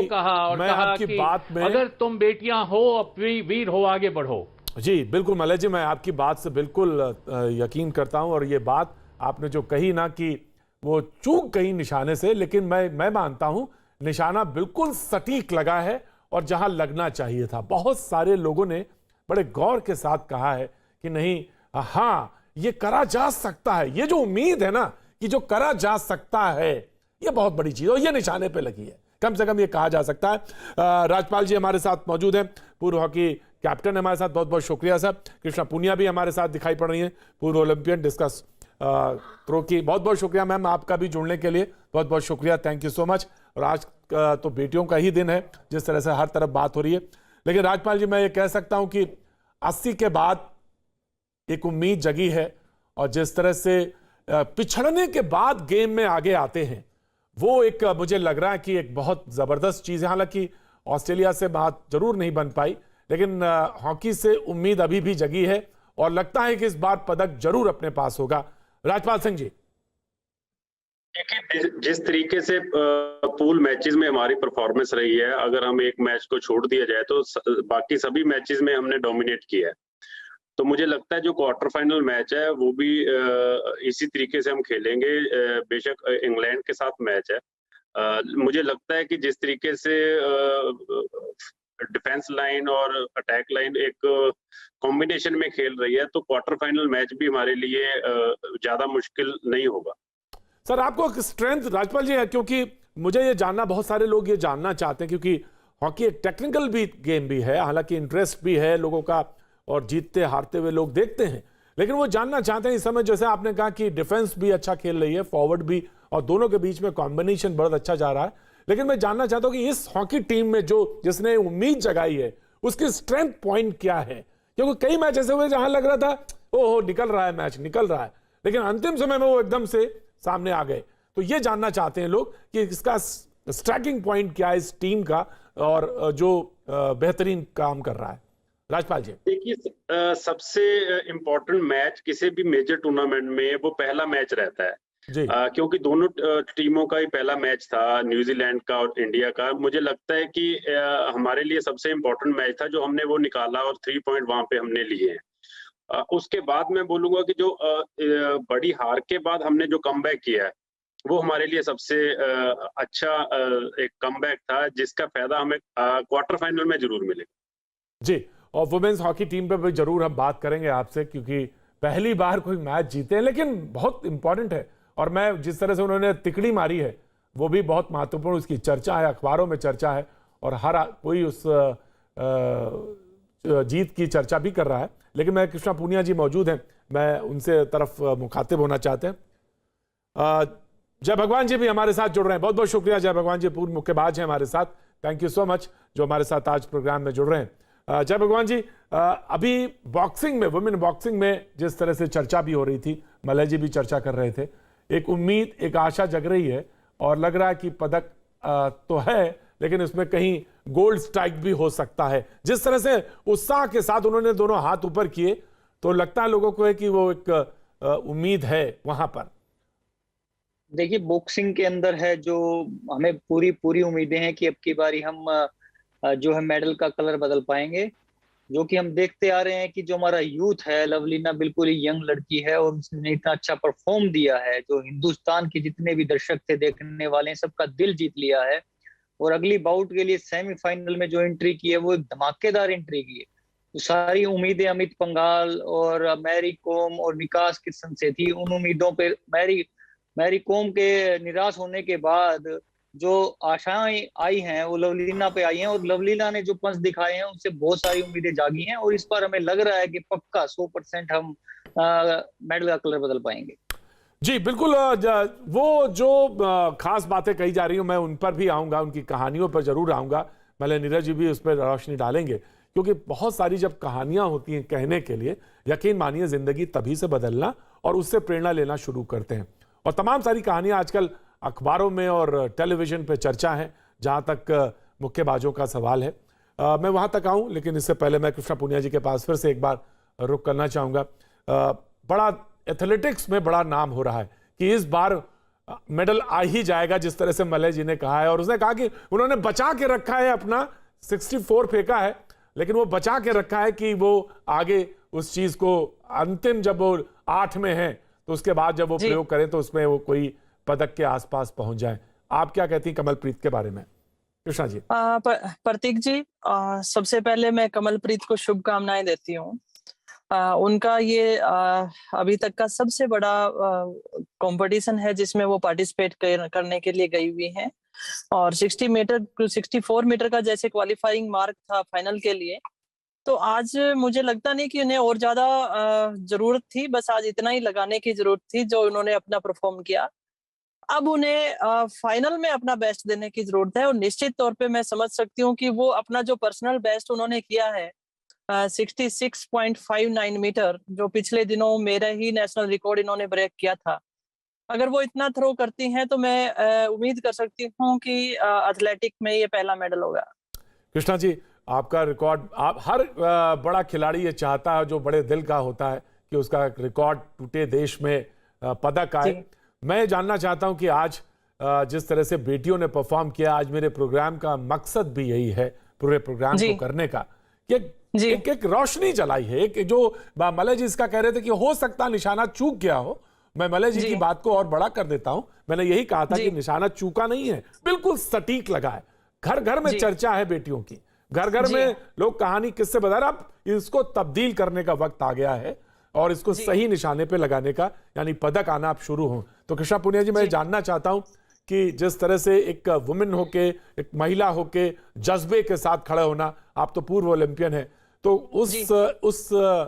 कहा और मैं कहा आपकी कि बात में अगर तुम बेटियां हो, वीर हो, आगे बढ़ो। जी बिल्कुल मलय जी, मैं आपकी बात से बिल्कुल यकीन करता हूं। और ये बात आपने जो कही ना कि वो चूक गई निशाने से, लेकिन मैं मानता हूं निशाना बिल्कुल सटीक लगा है और जहां लगना चाहिए था। बहुत सारे लोगों ने बड़े गौर के साथ कहा है कि नहीं, हाँ ये करा जा सकता है। ये जो उम्मीद है ना कि जो करा जा सकता है, ये बहुत बड़ी चीज है और ये निशाने पे लगी है, कम से कम ये कहा जा सकता है। राजपाल जी हमारे साथ मौजूद हैं, पूर्व हॉकी कैप्टन हमारे साथ, बहुत बहुत शुक्रिया सर। कृष्णा पूनिया भी हमारे साथ दिखाई पड़ रही हैं, पूर्व ओलंपियन डिस्कस थ्रो की। बहुत बहुत शुक्रिया मैम आपका भी जुड़ने के लिए, बहुत बहुत शुक्रिया, थैंक यू सो मच। और आज तो बेटियों का ही दिन है, जिस तरह से हर तरफ बात हो रही है। लेकिन राजपाल जी मैं ये कह सकता हूं कि 80 के बाद एक उम्मीद जगी है और जिस तरह से पिछड़ने के बाद गेम में आगे आते हैं, वो एक मुझे लग रहा है कि एक बहुत जबरदस्त चीज है। हालांकि ऑस्ट्रेलिया से बात जरूर नहीं बन पाई, लेकिन हॉकी से उम्मीद अभी भी जगी है और लगता है कि इस बार पदक जरूर अपने पास होगा। राजपाल सिंह जी, देखिए जिस तरीके से पूल मैचेस में हमारी परफॉर्मेंस रही है, अगर हम एक मैच को छोड़ दिया जाए तो बाकी सभी मैचेस में हमने डोमिनेट किया है। तो मुझे लगता है जो क्वार्टर फाइनल मैच है वो भी इसी तरीके से हम खेलेंगे। बेशक इंग्लैंड के साथ मैच है। मुझे लगता है कि जिस तरीके से डिफेंस लाइन और अटैक लाइन एक कॉम्बिनेशन में खेल रही है, तो क्वार्टर फाइनल मैच भी हमारे लिए ज्यादा मुश्किल नहीं होगा। सर आपको स्ट्रेंथ राजपाल जी है, क्योंकि मुझे ये जानना, बहुत सारे लोग ये जानना चाहते हैं, क्योंकि हॉकी एक टेक्निकल भी गेम भी है, हालांकि इंटरेस्ट भी है लोगों का और जीतते हारते हुए लोग देखते हैं, लेकिन वो जानना चाहते हैं इस समय, जैसे आपने कहा कि डिफेंस भी अच्छा खेल रही है, फॉरवर्ड भी, और दोनों के बीच में कॉम्बिनेशन बहुत अच्छा जा रहा है। लेकिन मैं जानना चाहता हूं कि इस हॉकी टीम में जो जिसने उम्मीद जगाई है, उसकी स्ट्रेंथ पॉइंट क्या है? क्योंकि कई मैच ऐसे हुए जहां लग रहा था ओहो निकल रहा है, मैच निकल रहा है, लेकिन अंतिम समय में वो एकदम से सामने आ गए। तो ये जानना चाहते हैं लोग कि इसका स्ट्राइकिंग पॉइंट क्या है इस टीम का, और जो बेहतरीन काम कर रहा है। राजपाल जी देखिए सबसे इम्पोर्टेंट मैच किसी भी मेजर टूर्नामेंट में वो पहला मैच रहता है जी। क्योंकि दोनों टीमों का ही पहला मैच था, न्यूजीलैंड का और इंडिया का। मुझे लगता है कि हमारे लिए सबसे इम्पोर्टेंट मैच था जो हमने वो निकाला और 3 पॉइंट वहां पे हमने लिए हैं। उसके बाद मैं बोलूंगा कि जो बड़ी हार के बाद हमने जो कमबैक किया है वो हमारे लिए सबसे अच्छा एक कमबैक था, जिसका फायदा हमें क्वार्टर फाइनल में जरूर मिलेगा। जी, और वुमेन्स हॉकी टीम पे भी जरूर हम बात करेंगे आपसे, क्योंकि पहली बार कोई मैच जीते हैं, लेकिन बहुत इंपॉर्टेंट है। और मैं जिस तरह से उन्होंने तिकड़ी मारी है वो भी बहुत महत्वपूर्ण, उसकी चर्चा है, अखबारों में चर्चा है और हर कोई उस जीत की चर्चा भी कर रहा है। लेकिन मैं कृष्णा पूनिया जी मौजूद हैं, मैं उनसे तरफ मुखातिब होना चाहते हैं। जय भगवान जी भी हमारे साथ जुड़ रहे हैं, बहुत बहुत शुक्रिया जय भगवान जी, पूर्व मुक्केबाज हैं हमारे साथ, थैंक यू सो मच जो हमारे साथ आज प्रोग्राम में जुड़ रहे हैं। जय भगवान जी, अभी बॉक्सिंग में, वुमेन बॉक्सिंग में जिस तरह से चर्चा भी हो रही थी, मलय जी भी चर्चा कर रहे थे, एक उम्मीद, एक आशा जग रही है और लग रहा है कि पदक तो है, लेकिन इसमें कहीं गोल्ड स्ट्राइक भी हो सकता है। जिस तरह से उत्साह के साथ उन्होंने दोनों हाथ ऊपर किए, तो लगता है लोगों को है कि वो एक उम्मीद है वहां पर। देखिए बॉक्सिंग के अंदर है जो हमें पूरी पूरी उम्मीदें हैं कि अब की बारी हम जो है मेडल का कलर बदल पाएंगे, जो कि हम देखते आ रहे हैं कि जो हमारा यूथ है, लवलीना बिल्कुल ही यंग लड़की है और उसने इतना अच्छा परफॉर्म दिया है, जो हिंदुस्तान के जितने भी दर्शक थे देखने वाले हैं सबका दिल जीत लिया है। और अगली बाउट के लिए सेमीफाइनल में जो एंट्री की है वो एक धमाकेदार एंट्री की है। तो सारी उम्मीदें अमित पंघाल और मैरी कॉम और विकास कृष्ण से थी। उन उम्मीदों पर मैरी कॉम के निराश होने के बाद जो आशाएं आई हैं वो लवलीना पे आई हैं, और लवलीना ने जो पंच दिखाए हैं उनसे बहुत सारी उम्मीदें जागी हैं और इस बार हमें लग रहा है कि पक्का 100% हम मेडल का कलर बदल पाएंगे। जी बिल्कुल, वो जो खास बातें कही जा रही हूं मैं उन पर भी आऊंगा, उनकी कहानियों पर जरूर आऊंगा। मलय नीरज जी भी उस पर रोशनी डालेंगे, क्योंकि बहुत सारी जब कहानियां होती हैं कहने के लिए, यकीन मानिए जिंदगी तभी से बदलना और उससे प्रेरणा लेना शुरू करते हैं। और तमाम सारी कहानियां आजकल अखबारों में और टेलीविजन पे चर्चा है, जहां तक मुक्केबाजों का सवाल है। मैं वहां तक आऊं, लेकिन इससे पहले मैं कृष्णा पूनिया जी के पास फिर से एक बार रुक करना चाहूंगा। बड़ा एथलेटिक्स में बड़ा नाम हो रहा है कि इस बार मेडल आ ही जाएगा, जिस तरह से मलय जी ने कहा है। और उसने कहा कि उन्होंने बचा के रखा है अपना 64 फेंका है, लेकिन वो बचा के रखा है कि वो आगे उस चीज को अंतिम जब वो 8 में है तो उसके बाद जब वो प्रयोग करें तो उसमें वो कोई पदक के आसपास पहुंच जाए। आप क्या कहती हैं कमलप्रीत के बारे में? कृष्णा जी। प्रतीक जी, सबसे पहले मैं कमलप्रीत को शुभकामनाएं देती हूँ। उनका ये अभी तक का सबसे बड़ा कंपटीशन है जिसमें वो पार्टिसिपेट करने के लिए गई हुई हैं। और 64 मीटर का जैसे क्वालिफाइंग मार्क था फाइनल के लिए, तो आज मुझे लगता नहीं कि उन्हें और ज्यादा जरूरत थी, बस आज इतना ही लगाने की जरूरत थी जो उन्होंने अपना परफॉर्म किया। अब उन्हें फाइनल में अपना बेस्ट देने की जरूरत है, और निश्चित तौर पे मैं समझ सकती हूँ कि वो अपना जो पर्सनल बेस्ट उन्होंने किया है 66.59 मीटर, जो पिछले दिनों मेरा ही नेशनल रिकॉर्ड इन्होंने ब्रेक किया था, अगर वो इतना थ्रो करती हैं तो मैं उम्मीद कर सकती हूँ कि एथलेटिक में ये पहला मेडल होगा। कृष्णा जी, आपका रिकॉर्ड, आप हर बड़ा खिलाड़ी ये चाहता है, जो बड़े दिल का होता है, कि उसका रिकॉर्ड टूटे, देश में पदक आए। मैं जानना चाहता हूं कि आज जिस तरह से बेटियों ने परफॉर्म किया, आज मेरे प्रोग्राम का मकसद भी यही है, पूरे प्रोग्राम को करने का, कि एक रोशनी जलाई है। एक जो मलय जी इसका कह रहे थे कि हो सकता निशाना चूक गया हो, मैं मलय जी की बात को और बड़ा कर देता हूं। मैंने यही कहा था कि निशाना चूका नहीं है, बिल्कुल सटीक लगा है। घर घर में चर्चा है बेटियों की, घर घर में लोग कहानी किससे बता रहे। अब इसको तब्दील करने का वक्त आ गया है और इसको सही निशाने पे लगाने का, यानी पदक आना आप शुरू हो। तो कृष्णा पुनिया जी, मैं जानना चाहता हूं कि जिस तरह से एक वुमेन होके, एक महिला होके जज्बे के साथ खड़े होना, आप तो पूर्व ओलंपियन है, तो उस